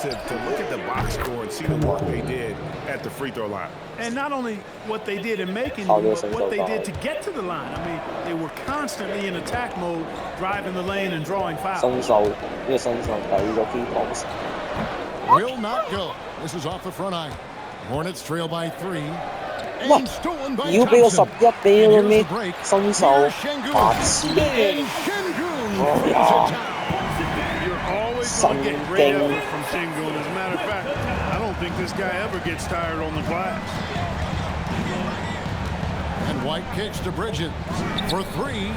to look at the box score and see the work they did at the free throw line. And not only what they did in making them, but what they did to get to the line. I mean, they were constantly in attack mode, driving the lane and drawing fouls. Will not go. This is off the front iron. Hornets trail by 3. And stolen by Thompson. And here's the break. Here's Şengün. And Şengün throws it down. You're always going to get great effort from Şengün. As a matter of fact, I don't think this guy ever gets tired on the glass. And White kicks to Bridges for 3.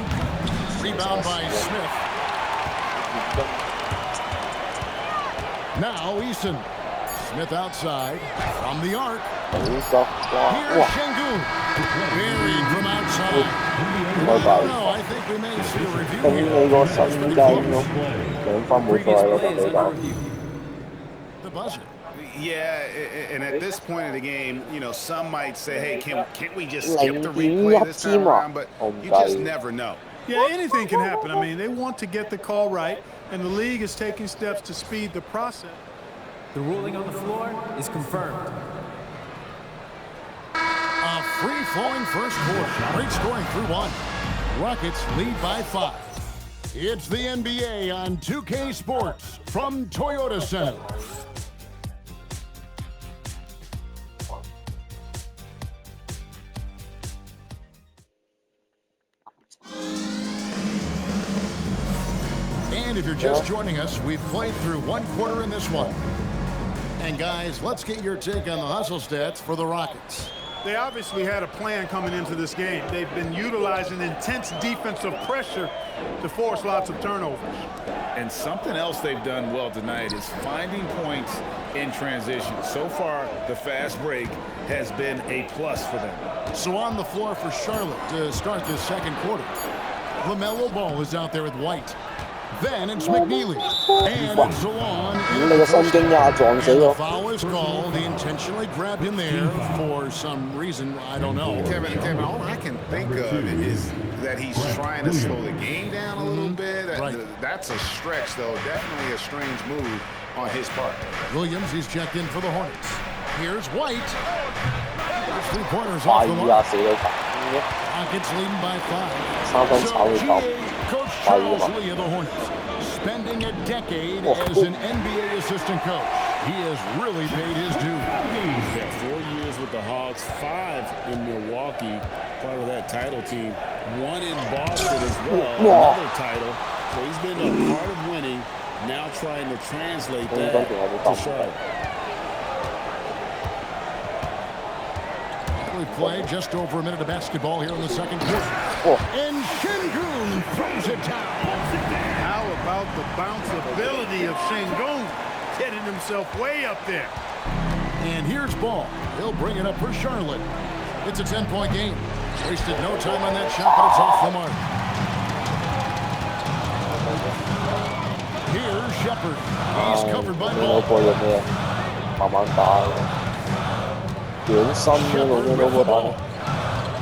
Rebound by Smith. Now Eason. Smith outside from the arc. Here's Şengün. Buried from outside. No, I think we may see a review here. The buzzer. Yeah, and at this point of the game, you know, some might say, hey, can't we just skip the replay this time around? But you just never know. Yeah, anything can happen. I mean, they want to get the call right, and the league is taking steps to speed the process. The ruling on the floor is confirmed. A free-flowing first quarter. Great scoring through 1. Rockets lead by 5. It's the NBA on 2K Sports from Toyota Center. And if you're just joining us, we've played through 1 quarter in this one. And guys, let's get your take on the hustle stats for the Rockets. They obviously had a plan coming into this game. They've been utilizing intense defensive pressure to force lots of turnovers. And something else they've done well tonight is finding points in transition. So far, the fast break has been a plus for them. So on the floor for Charlotte to start this second quarter. LaMelo Ball is out there with White. Then it's McNeely. And it's Zalon. And the foul is called. They intentionally grabbed him there for some reason. I don't know. Kevin, all I can think of is that he's trying to slow the game down a little bit. Right. That's a stretch, though. Definitely a strange move on his part. Williams, he's checked in for the Hornets. Here's White. 3-pointers off the mark. Rockets leading by 5. So Coach Charles Lee of the Hornets, spending a decade as an NBA assistant coach. He has really paid his dues. He's got 4 years with the Hawks, 5 in Milwaukee, part of that title team, 1 in Boston as well, another title. So he's been a part of winning, now trying to translate that to Charlotte. We've played just over a minute of basketball here in the second quarter. And Şengün throws it down. How about the bounceability of Şengün, getting himself way up there. And here's Ball. He'll bring it up for Charlotte. It's a 10-point game. Wasted no time on that shot, but it's off the mark. Here's Shepard. He's covered by Ball.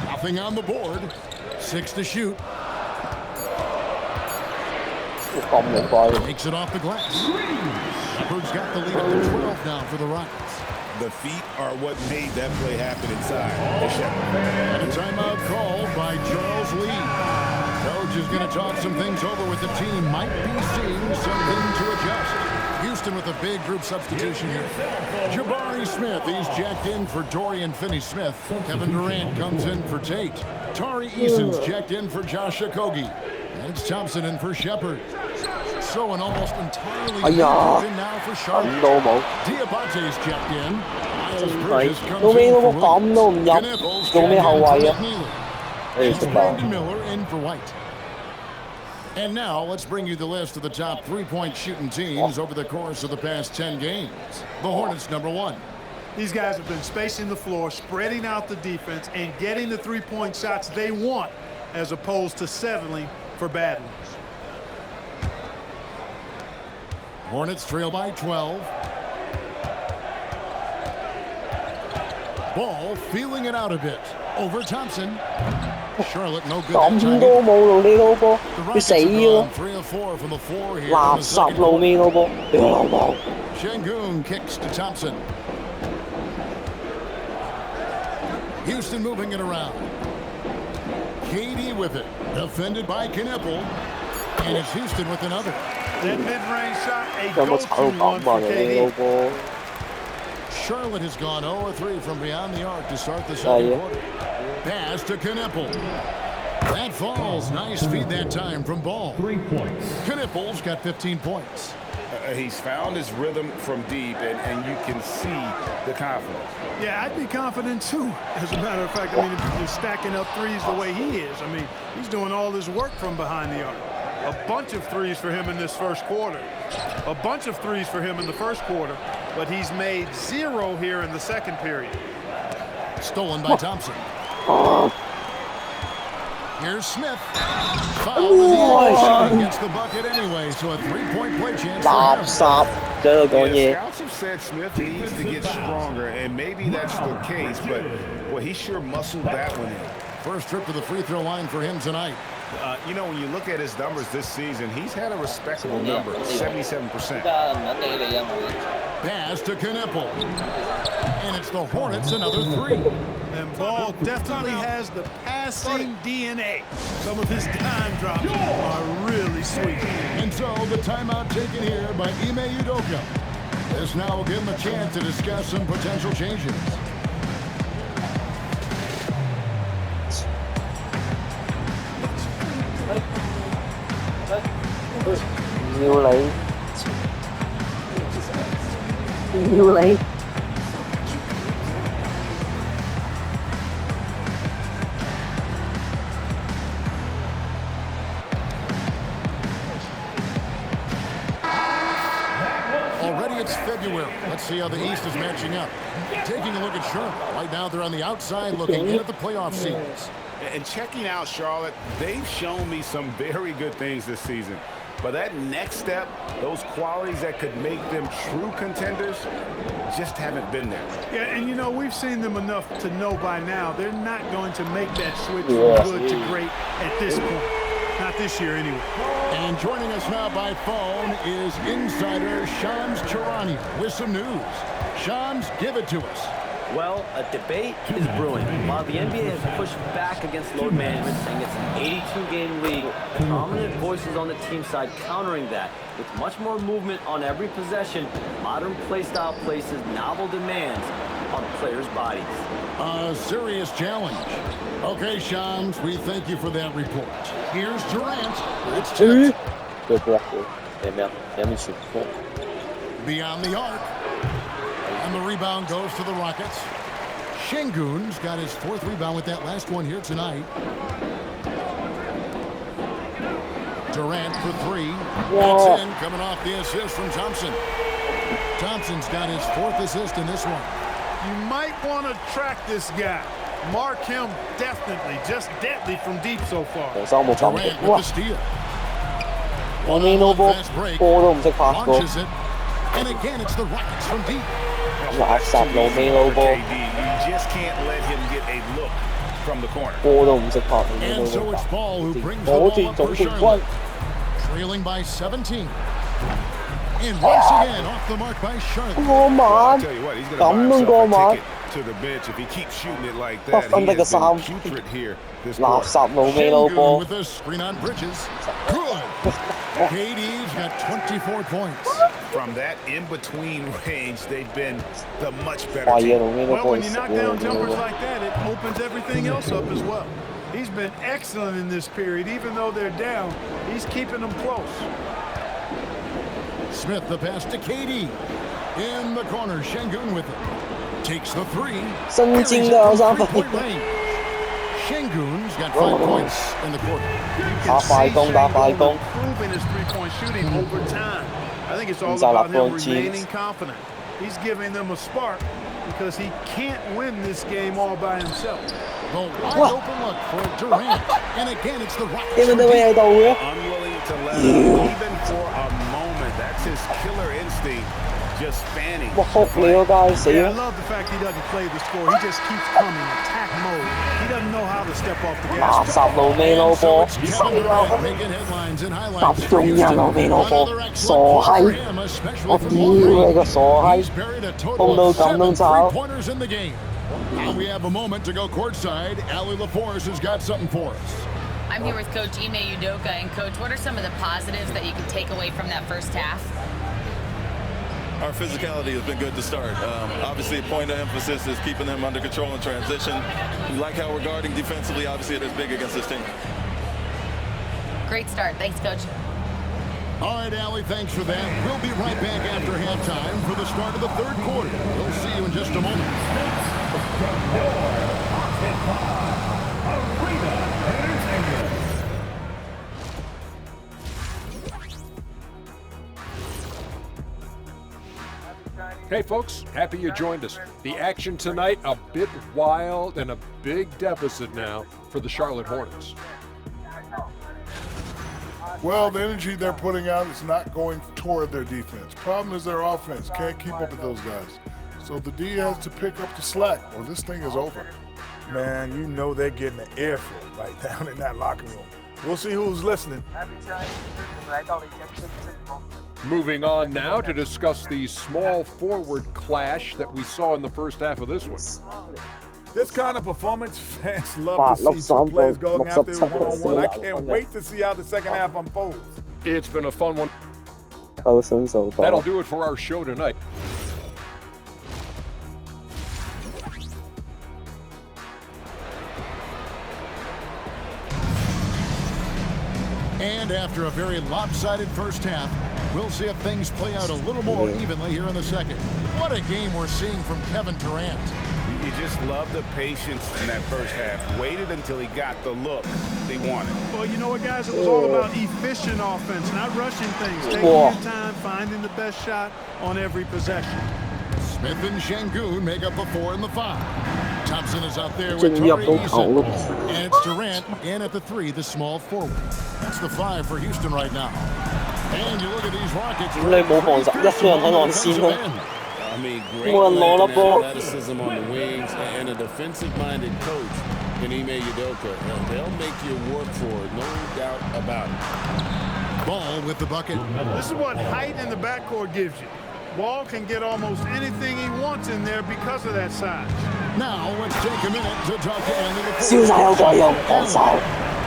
Nothing on the board. 6 to shoot. Takes it off the glass. Shepard's got the lead up to 12 now for the Rockets. The feet are what made that play happen inside. And a timeout called by Charles Lee. Coach is going to talk some things over with the team. Might be seeing something to adjust. Houston with a big group substitution here. Jabari Smith, he's checked in for Dorian Finney-Smith. Kevin Durant comes in for Tate. Tari Eason's checked in for Josh Okogie. And it's Thompson in for Shepard. So an almost entirely new in now for Charlotte. Diabate's checked in. Miles Bridges comes in for Williams. Knuckles checked in for McNeely. And Brandon Miller in for White. And now, let's bring you the list of the top 3-point shooting teams over the course of the past 10 games. The Hornets, number 1. These guys have been spacing the floor, spreading out the defense, and getting the 3-point shots they want, as opposed to settling for bad ones. Hornets trail by 12. Ball feeling it out a bit. Over Thompson. Charlotte no good that time. The Rockets are gone 3 of 4 from the floor here in the second quarter. Şengün kicks to Thompson. Houston moving it around. KD with it. Defended by Knipple. And it's Houston with another. That mid-range shot, a 有冇 go-to 炒 one 咁 for 啊？你 KD. 老波 Charlotte has gone 0-3 from beyond the arc to start the second yeah. quarter. Pass to Knipple. That falls. Nice feed that time from Ball. 3 points. Knipple's got 15 points. He's found his rhythm from deep, and you can see the confidence. Yeah, I'd be confident too. As a matter of fact, I mean, if he's stacking up threes the way he is, I mean, he's doing all this work from behind the arc. A bunch of threes for him in this first quarter. A bunch of threes for him in the first quarter, but he's made 0 here in the second period. Stolen by Thompson. Here's Smith. Foul in the action. Gets the bucket anyway, so a 3-point play chance for 垃 him. 圾，喺度講 Yeah, 嘢。 scouts have said Smith needs to get stronger, and maybe that's the case, but well, he sure muscled that one in. First trip to the free throw line for him tonight. You know, when you look at his numbers this season, he's had a respectable number, 77%. Pass to Knipple. And it's the Hornets, another 3. And Ball definitely has the passing DNA. Some of his dime drops are really sweet. And so the timeout taken here by Ime Udoka. This now will give him a chance to discuss some potential changes. Already it's February. Let's see how the East is matching up. Taking a look at Charlotte. Right now they're on the outside looking in at the playoff seeds. And checking out Charlotte, they've shown me some very good things this season. But that next step, those qualities that could make them true contenders, just haven't been there. Yeah, and you know, we've seen them enough to know by now they're not going to make that switch Yeah. from good to great at this point. Not this year, anyway. And joining us now by phone is insider Shams Charania with some news. Shams, give it to us. Well, a debate is brewing. While the NBA has pushed back against load management, saying it's an 82-game league, prominent voices on the team side countering that. With much more movement on every possession, modern play style places novel demands on players' bodies. A serious challenge. Okay, Shams, we thank you for that report. Here's Durant. It's tipped. 對波嘅，咩啊？有冇傳波？ Beyond the arc. And the rebound goes to the Rockets. Şengün's got his 4th rebound with that last one here tonight. Durant for 3. That's in, coming off the assist from Thompson. Thompson's got his 4th assist in this one. You might want to track this guy. Mark him definitely, just deadly from deep so far. 黃衫冇走 Durant 哇 with the！steal. 我呢老波 Fast break. 波都唔識拍過， Launches it. And again, it's the Rockets from deep. 垃圾老尾老波， KD, you just can't let him get a look from the corner. 波都唔識拍，你 And 老 so 波 it's Ball who brings the 我 ball 斷 up 總 for 冠軍 Charlotte. Trailing by 17. And once again, off the mark by Charlotte. 過 I'll 晚 tell you what, he's going to buy 咁都 himself 過 a 晚 ticket to the bench if he keeps shooting it like 得 that. 分 He 得個 has been 3 putrid here this 垃 quarter. 圾老尾老 Şengün 波， with a screen on Bridges. Good. KD's got 24 points. From that in-between range, they've been the much better 壞嘢 team. 老尾老 Well, 波 when you 食 knock 嘢老 down 尾老 jumpers 波。 like that, it opens everything else up as well. He's been excellent in this period. Even though they're down, he's keeping them close. Smith the pass to KD. In the corner, Şengün with it. Takes the 3. 新 Carries 鮮 it 㗎 from 三分， 3-point range. Şengün's got 5 points in the quarter. 打快攻打快攻， Improving his three-point shooting over time. I think it's all Inside about him LeBron James. remaining confident. He's giving them a spark because he can't win this game all by himself. The wide open look for Durant. And again, it's the Rockets 點解 from 都會 deep. 喺度嘅？ Unwilling to let up even for a moment. That's his killer instinct just fanning. 哇，哭你嗰街死 Yeah, I 啦！ love the fact he doesn't play the score. He just keeps coming, attack mode. He doesn't know how to step off the 垃 gas. 圾路尾撈 So 波， it's Kevin Durant making headlines and 集 highlights. 中人路尾撈波 Another，傻 excellent for 閪！ him, especially 我 from 屌 long 你 range. 個傻 He's 閪！ buried a 碰 total 到 of 咁都 7 炒。 3-pointers in the game. Now we have a moment to go courtside. Allie LaForce has got something for us. I'm here with Coach Ime Udoka. And Coach, what are some of the positives that you can take away from that first half? Our physicality has been good to start. Obviously, a point of emphasis is keeping them under control in transition. We like how we're guarding defensively. Obviously, it is big against this team. Great start. Thanks, Coach. All right, Allie, thanks for that. We'll be right back after halftime for the start of the third quarter. We'll see you in just a moment. Hey folks, happy you joined us. The action tonight, a bit wild and a big deficit now for the Charlotte Hornets. Well, the energy they're putting out is not going toward their defense. Problem is their offense can't keep up with those guys. So the D has to pick up the slack or this thing is over. Man, you know they're getting an airflow right down in that locker room. We'll see who's listening. Moving on now to discuss the small forward clash that we saw in the first half of this one. This kind of performance, fans 八 love 六 to see 三 two 分 players going ，67 after it one-on-one. I 分 can't wait to see how the second half unfolds. It's been a fun one. 扣分數 That'll 多。 do it for our show tonight. And after a very lopsided first half, we'll see if things play out a little more evenly here in the second. What a game we're seeing from Kevin Durant. You just love the patience in that first half. Waited until he got the look they wanted. Well, you know what, guys? It was all about efficient offense, not rushing things. Taking Whoa. your time, finding the best shot on every possession. Smith and Şengün make up the 4 and the 5. Thompson is out there 正 with 入 Tari 到球 Eason. 咯。 And it's Durant in at the 3, the small forward. That's the 5 for Houston right now. And you look at these Rockets. 咁你冇防守，一個人喺岸線咯。 I mean, great Well, length Lola and ball. athleticism on the wings and a defensive-minded coach in Ime Udoka. They'll make you work for it, no doubt about it. Ball with the bucket. This is what height in the backcourt gives you. Ball can get almost anything he wants in there because of that size. Now let's take a minute to talk to Andy 燒晒有鬼用防守。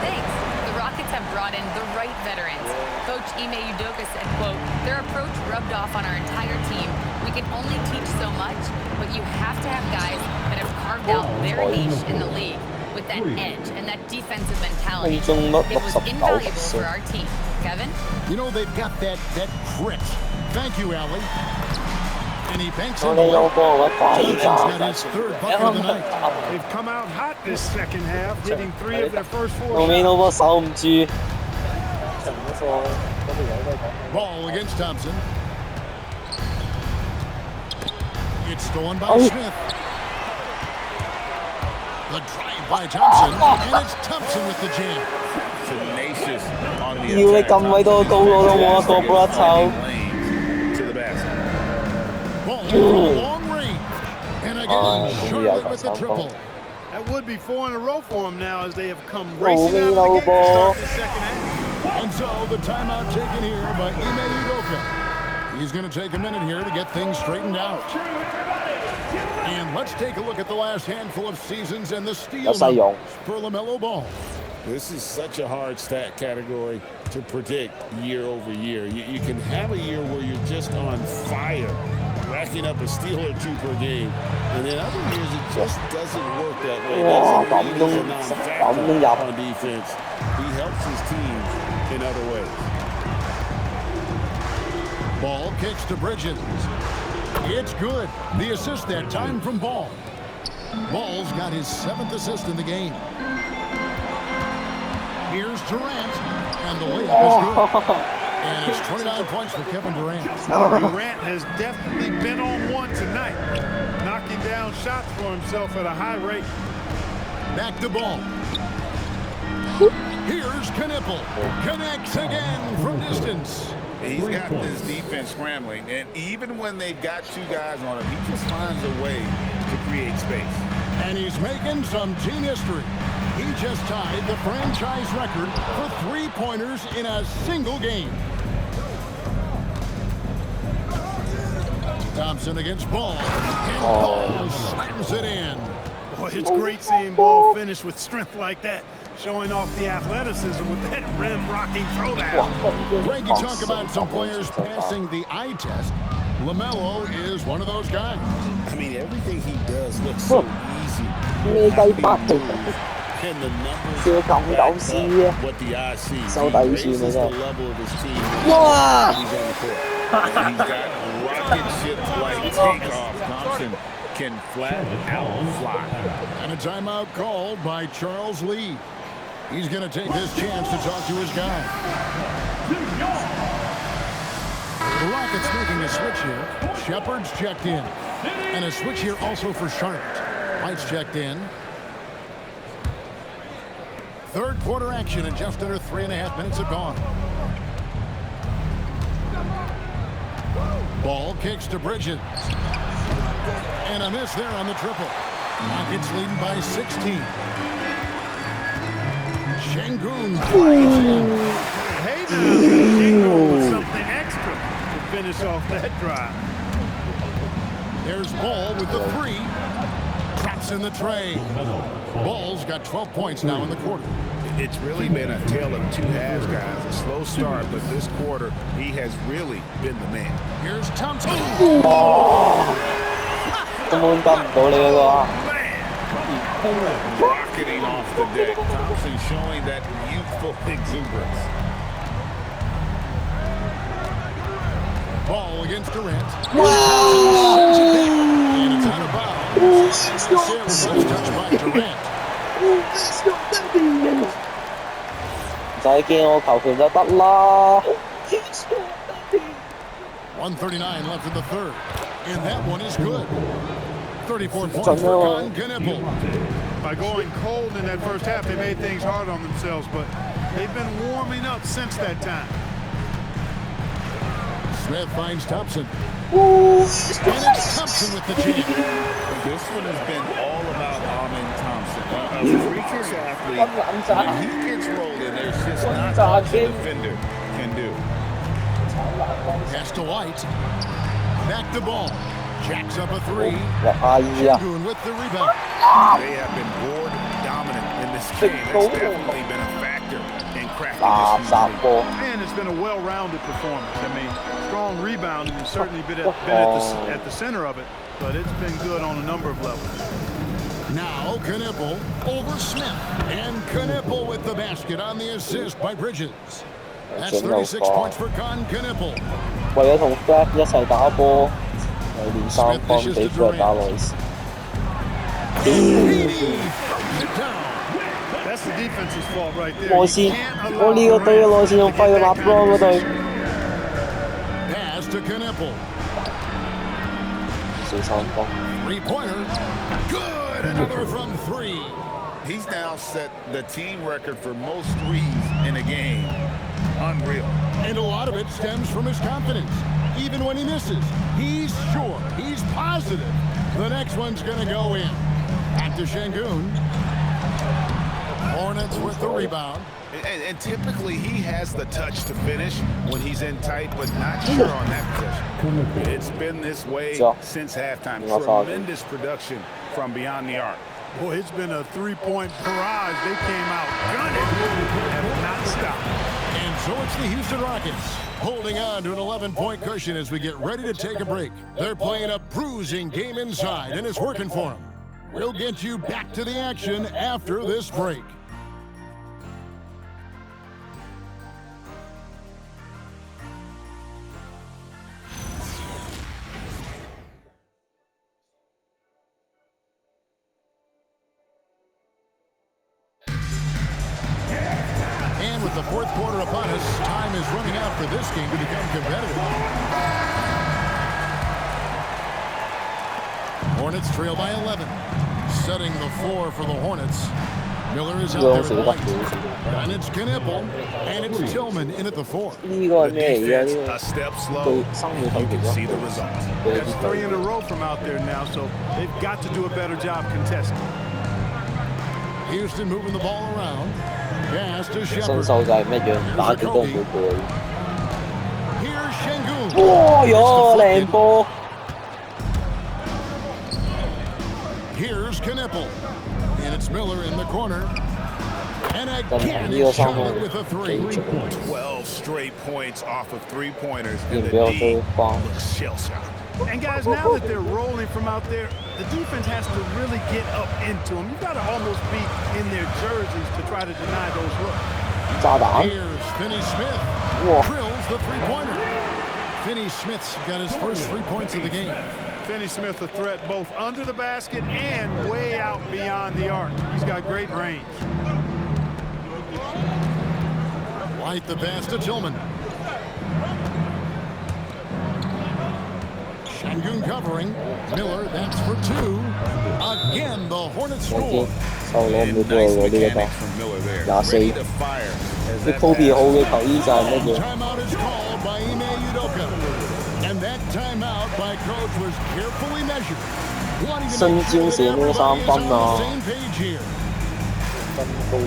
Thanks. The Rockets have brought in the right veterans. Coach Ime Udoka said, quote, their approach rubbed off on our entire team. We can only teach so much, but you have to have guys that have carved out their niche in the league with that edge and that defensive mentality. It was invaluable for our team. Kevin? You know, they've got that grit. Thank you, Allie. And he banks 我 it 哋 away. 有波我快 Johnson's 㗎。 got his 3rd bucket of the night. They've come out hot this second half, hitting 3 of their first 4 後尾 shots. 嗰波守唔住。 Ball against Thompson. It's stolen by Oh. Smith. The drive by Thompson, and it's Thompson with the jam. Tenacious on the 要你 attack. 咁鬼多高佬都冇一個波一抽。 Lanes to the basket. Ball from long range. And again, Oh, Charlotte with the triple. That would be 4 in a row for them now as they have come Oh, racing out of the no gate to ball. start the second half. And so the timeout taken here by Ime Udoka. He's going to take a minute here to get things straightened out. And let's take a look at the last handful of seasons and the steal 有細用。 for LaMelo Ball. This is such a hard stat category to predict year over year. You can have a year where you're just on fire, racking up a steal or 2 per game. And then other years, it just doesn't work that way. Wow, Doesn't mean he's a I'm non-factor on defense. He helps his team in other ways. Ball kicks to Bridges. It's good. The assist that time from Ball. Ball's got his 7th assist in the game. Here's Durant, and the layup is good. And it's 29 points for Kevin Durant. Durant has definitely been on one tonight, knocking down shots for himself at a high rate. Back to Ball. Here's Knipple. Connects again from distance. He's got this defense scrambling, and even when they've got two guys on him, he just finds a way to create space. And he's making some team history. He just tied the franchise record for three-pointers in a single game. Thompson against Ball. And Ball slams it in. Boy, it's great seeing Ball finish with strength like that, showing off the athleticism with that rim-rocking throwdown. Greg, you talk about some players passing the eye test. LaMelo is one of those guys. I mean, everything he does looks so easy. And the numbers back up what the eye sees. He raises the level of his team. He's on the court. He's got rocket ships like takeoff. Thompson can flat out fly. And a timeout called by Charles Lee. He's going to take this chance to talk to his guy. The Rockets making a switch here. Shepard's checked in. And a switch here also for Charlotte. White's checked in. Third quarter action and just under 3.5 minutes have gone. Ball kicks to Bridges. And a miss there on the triple. Rockets leading by 16. Şengün flies in. Hey now, Şengün with something extra to finish off that drive. There's Ball with the three. Traps in the tray. Ball's got 12 points now in the quarter. It's really been a tale of two halves, guys. A slow start, but this quarter, he has really been the man. Here's Thompson. Rocketing off the deck. Thompson showing that youthful exuberance. Ball against Durant. And it's out of bounds. Sailor touched by Durant. 唔使驚，我球權就得啦。1:39 left in the third, and that one is good. 34 points for Con Knueppel. By going cold in that first half, they made things hard on themselves, but they've been warming up since that time. Smith finds Thompson. And it's Thompson with the jam. This one has been all about Amen Thompson. A freakish athlete. When he gets rolling, there's just not much a defender can do. Pass to White. Back to Ball. Jacks up a three. Şengün with the rebound. They have been board dominant in this game. It's definitely been a factor in cracking this season. And it's been a well-rounded performance. I mean, strong rebounding has certainly been at the center of it, but it's been good on a number of levels. Now Knueppel over Smith. And Knueppel with the basket on the assist by Bridges. That's 36 points for Con Knueppel. 為咗同 Fred 一齊打波，係練三分俾 Fred 打落去。That's the defense's fault right there. 我先，我呢個隊嘅內線用廢個立邦嗰隊。Pass to Knueppel. 小三分。Three-pointer. Good. Another from three. He's now set the team record for most threes in a game. Unreal. And a lot of it stems from his confidence. Even when he misses, he's sure, he's positive the next one's going to go in. Back to Şengün. Hornets with the rebound. And typically he has the touch to finish when he's in tight, but not sure on that possession. It's been this way since halftime. Tremendous production from beyond the arc. Boy, it's been a three-point barrage. They came out gunning and have not stopped. And so it's the Houston Rockets holding on to an 11-point cushion as we get ready to take a break. They're playing a bruising game inside, and it's working for them. We'll get you back to the action after this break. With the fourth quarter upon us, time is running out for this game to become competitive. Hornets trail by 11. setting the floor for the Hornets. Miller is out there at right. And it's Knipple. And it's Tillman in at the 4. A step slow. You can see the results. That's 3 in a row from out there now, so they've got to do a better job contesting. Houston moving the ball around. Pass to 新 Shepard. 秀就係咩樣，打極都唔會攰。 Here's Şengün. 哇喲，靚波！ Here's Knipple. And it's Miller in the corner. And again, 呢個三 Charlotte 分 with a 3. 幾足。 12 straight points off of three-pointers, 要 and 唔 the 俾我 D 追翻？ looks shell-shocked. And guys, now that they're rolling from out there, the defense has to really get up into them. You've got to almost be in their jerseys to try to deny those looks. 炸彈！ Here's Finney Smith. 哇！ Drills the three-pointer. Finney Smith's got his first 3 points of the game. Finney Smith a threat both under the basket and way out beyond the arc. He's got great range. White the pass to Tillman. Şengün covering. Miller, that's for 2. Again, the Hornets score. 收攞唔到喎呢個打24。啲 Kobe 好嘅球衣就係乜嘢？ Timeout is called by Ime Udoka. And that timeout by coach was carefully measured. Wanting to 新 make 招 sure that 射咩 everybody 3 is 分 on the 啊？ same page here. 真高度。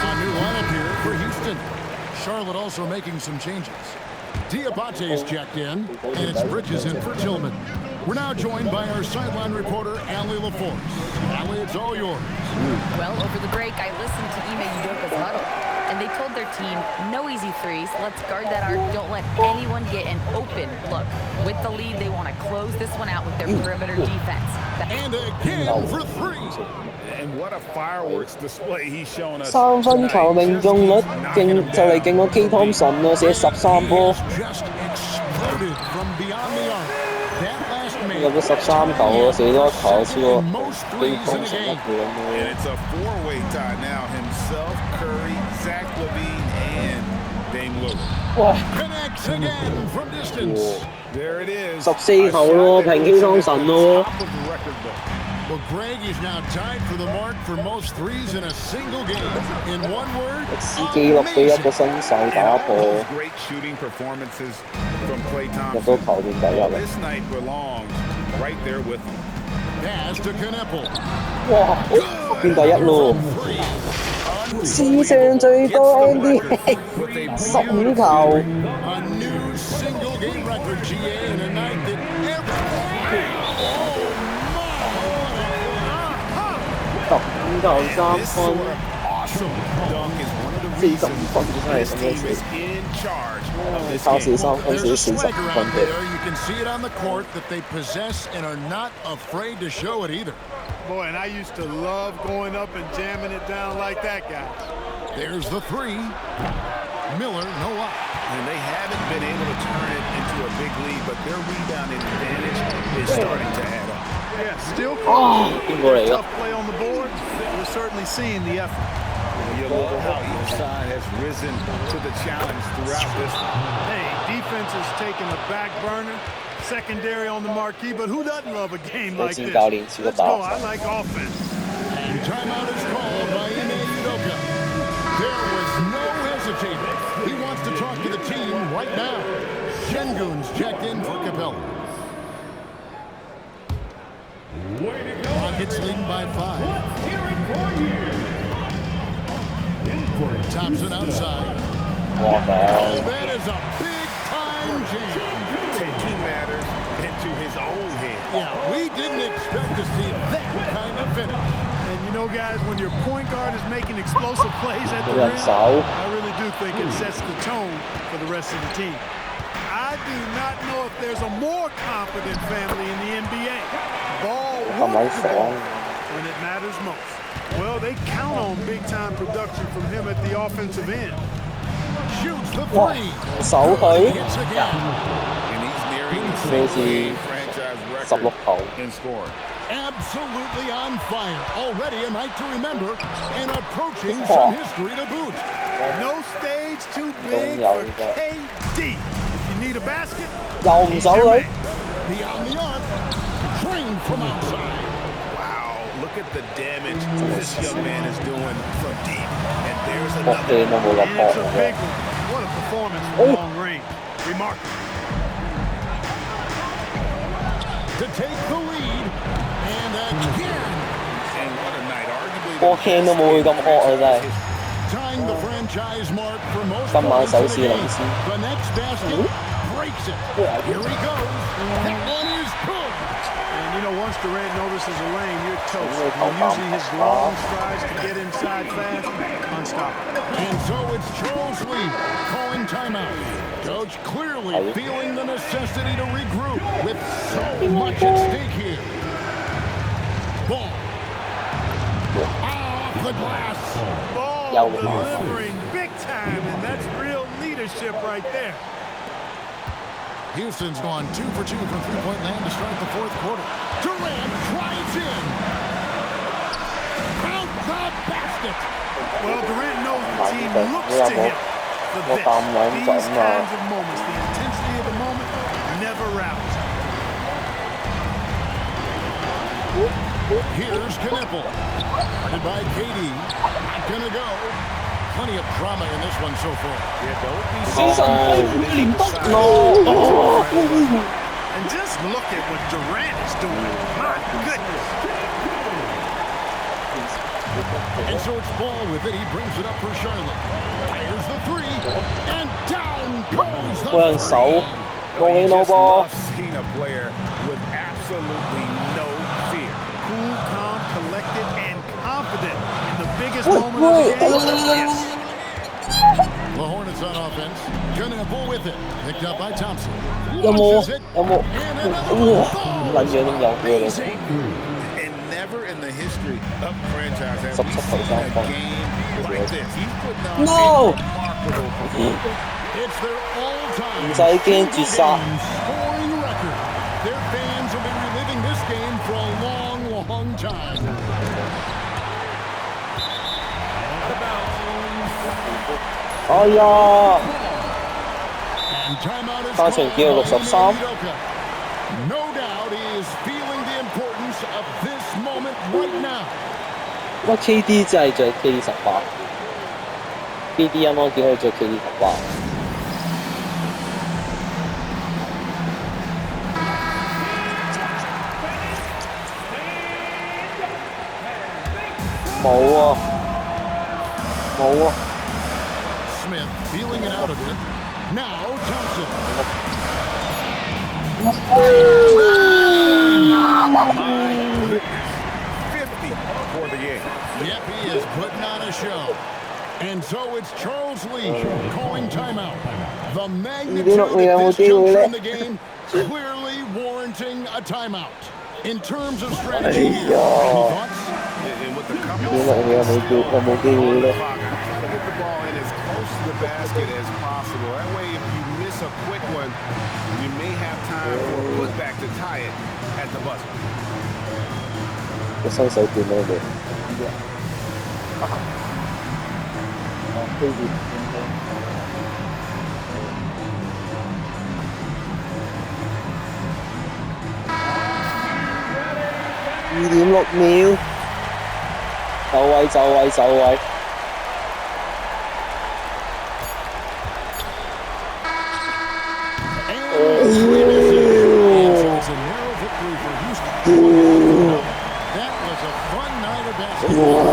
A new lineup here for Houston. Charlotte also making some changes. Diabate's checked in, and it's Bridges in for Tillman. We're now joined by our sideline reporter, Allie LaForce. Allie, it's all yours. Well, over the break, I listened to Ime Udoka's huddle, and they told their team, no easy threes, let's guard that arc, don't let anyone get an open look. With the lead, they want to close this one out with their perimeter defense. And again for 3. And what a fireworks display he's shown us. 3分球命中率勁就嚟勁過 K Thompson 咯，寫13波。 Just exploded from beyond the arc. That last man 入咗13球喎，射多一球超過 most K threes in the Thompson 一 game. 倍咁 And 咯。 it's a four-way tie now. Himself, Curry, Zach LaVine, and Dame Lillard. 哇！ Connects again from distance. There it is. 14球咯，平 K Thompson 咯。 Top of the record book. Well, Greg is now tied for the mark for most threes in a single game. In one word, 歷史紀錄俾一個新手打破， Great shooting performances from Klay 入 Thompson. 到球隊第一 Well, 啦。 this night belongs right there with him. pass to Knipple. 哇！變第一咯，史上最多 NBA 15球。 A new single game record, GA, in a night that15球3分， Awesome dunk is one of the 45 reasons 分真係 this 咁樣 team 射 is in charge of this 靠 game. 43分 there's 射 a 45 swagger 分 out 嘅。 there. You can see it on the court that they possess and are not afraid to show it either. Boy, and I used to love going up and jamming it down like that guy. There's the 3. Miller, no up. And they haven't been able to turn it into a big lead, but their rebounding advantage is starting to add up. Yeah, still 邊個嚟㗎？ tough play on the board. We're certainly seeing the effort. You look at how each side has risen to the challenge throughout this one. Hey, defense is taking a back burner. Secondary on the marquee, but who doesn't love a game like this? 教練似個 Let's 打 go. I like offense. And timeout is called by Ime Udoka. There was no hesitating. He wants to talk to the team right now. Şengün's checked in for Capella. Rockets leading by 5. Thompson outside. 哇！ Oh, that is a big-time jam. Taking matters into his own hands. Yeah, we didn't expect to see that kind of finish. And you know, guys, when your point guard is making explosive plays at the 有人 rim, 手， I really do think it sets the tone for the rest of the team. I do not know if there's a more confident family in the NBA. Ball 咁鬼 wants the 爽 ball。when it matters most. Well, they count on big-time production from him at the offensive end. Shoots the 哇！ three. 手佢 Hits again. And he's nearing the 好似 franchise 16 record 球。 in scoring. Absolutely on fire. Already a night to remember and approaching some history to boot. No stage too big for KD. If you need a basket, 又唔守佢， Beyond the arc. Drained from outside. Wow, look at the damage this young man is doing from deep. And there's 搏氣 another. 都冇落 And 波 it's a 嘅 big one. What a performance from long range. Remarkable. To take the lead, and again, And what a night. Arguably 波 can 都冇佢咁惡啊！真係 tying the franchise mark for most 今晚 points 首 in 次 the 領 game. 先。 The next basket breaks it. Here he goes. That one is good. And you know, once Durant notices a lane, you're toast. Using his long strides to get inside fast, unstoppable. And so it's Charles Lee calling timeout. Coach clearly feeling the necessity to regroup with so much at stake here. Ball. Off the glass. Ball Yo. delivering big time, and that's real leadership right there. Houston's gone 2 for 2 from three-point land to start the fourth quarter. Durant drives in. Count the basket. Well, Durant knows the team looks to him for this. These kinds of moments, the intensity of the moment, never routes. Here's Knipple. Guarded by KD. Not gonna go. Plenty of drama in this one so far. And just look at what Durant is doing. My goodness. And so it's Ball with it. He brings it up for Charlotte. Fires the three. And down goes the 冇人手，冇你 You 攞 just 波 love。 seeing a player with absolutely no fear. Cool, calm, collected, and confident in the biggest moment of the game. Yes. The Hornets on offense. Knipple with it. Picked up by Thompson. 有冇 Launches it. 有冇？ And another 哇！ ball. 撚樣都有嘅你。 And never in the history of the franchise have we 17 seen a points. game like this. He's putting on No! a remarkable performance. It's their all-time 唔使驚絕殺。 scoring record. Their fans will be reliving this game for a long, long time. 哎呀！ And timeout is 翻場只有 called by 63。 Udoka. No doubt he is feeling the importance of this moment right now. 乜 KD 真係着 KD 18 KD 啱啱見佢着 KD 18。冇啊！冇啊！ Smith feeling it out a bit. Now Thompson. For the game. Yep, he is putting on a show. And so it's Charles Lee calling timeout. The magnitude of this juncture in the game clearly warranting a timeout. In terms of strategy here, any thoughts? And with the couple 點解你有冇機會咧？ get the ball in as close to the basket as possible. That way, if you miss a quick one, you may have time for a putback to tie it at the buzzer. 個新手段喺度。2.6秒，就位就位就位。It's a narrow victory for Houston. That was a fun night of basketball.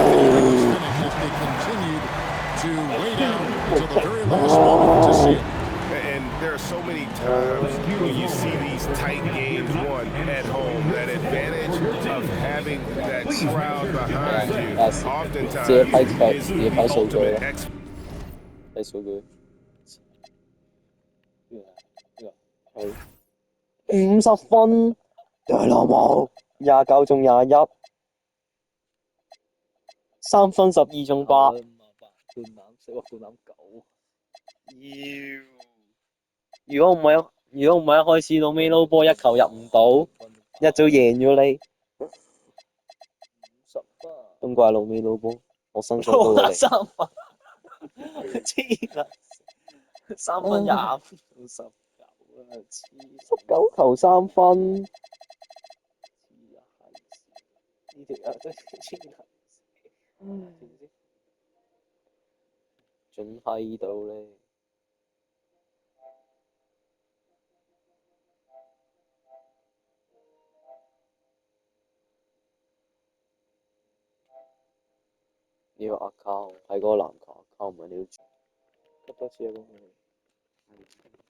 Finish as they continued to wait out until the very last moment to see it. And there are so many times when you see these tight games won at home, that advantage of having that crowd behind you oftentimes is the ultimate X. 睇數據。50分，屌你老母！29中21，3分12中8。半籃4個半籃9。如果唔係一開始到尾撈波一球入唔到，一早贏咗你。咁怪老尾撈波，我身上都係3分，黐撚3分20分19球3分。準閪到咧。呢個 account 係嗰個籃球 account 唔係你要轉，急多次啊！咁